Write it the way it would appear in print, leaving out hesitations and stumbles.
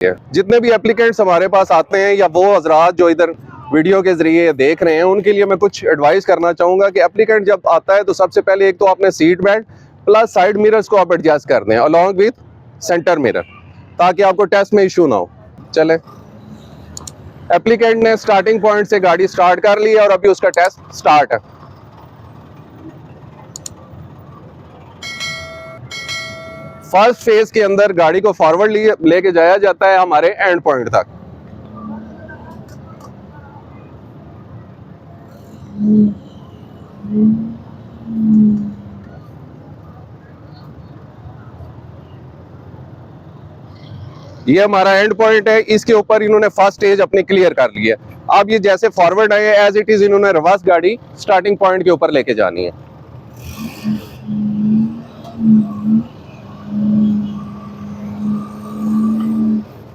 जितने भी एप्लीकेंट्स हमारे पास आते हैं या वो हजरात जो इधर वीडियो के जरिए देख रहे हैं, उनके लिए मैं कुछ एडवाइस करना चाहूँगा कि एप्लीकेंट जब आता है तो सबसे पहले एक तो आपने seat belt plus side mirrors को आप एडजस्ट कर दें अलॉन्ग विथ सेंटर मिरर, ताकि आपको टेस्ट में इशू ना हो। चले, एप्लीकेंट ने स्टार्टिंग पॉइंट से गाड़ी स्टार्ट कर ली है और अभी उसका टेस्ट स्टार्ट है। फर्स्ट फेज के अंदर गाड़ी को फॉरवर्ड लेके जाया जाता है हमारे एंड पॉइंट तक। ये हमारा एंड पॉइंट है, इसके ऊपर इन्होंने फर्स्ट स्टेज अपनी क्लियर कर ली है। अब ये जैसे फॉरवर्ड आए एज इट इज इन्होंने रिवर्स गाड़ी स्टार्टिंग पॉइंट के ऊपर लेके जानी है।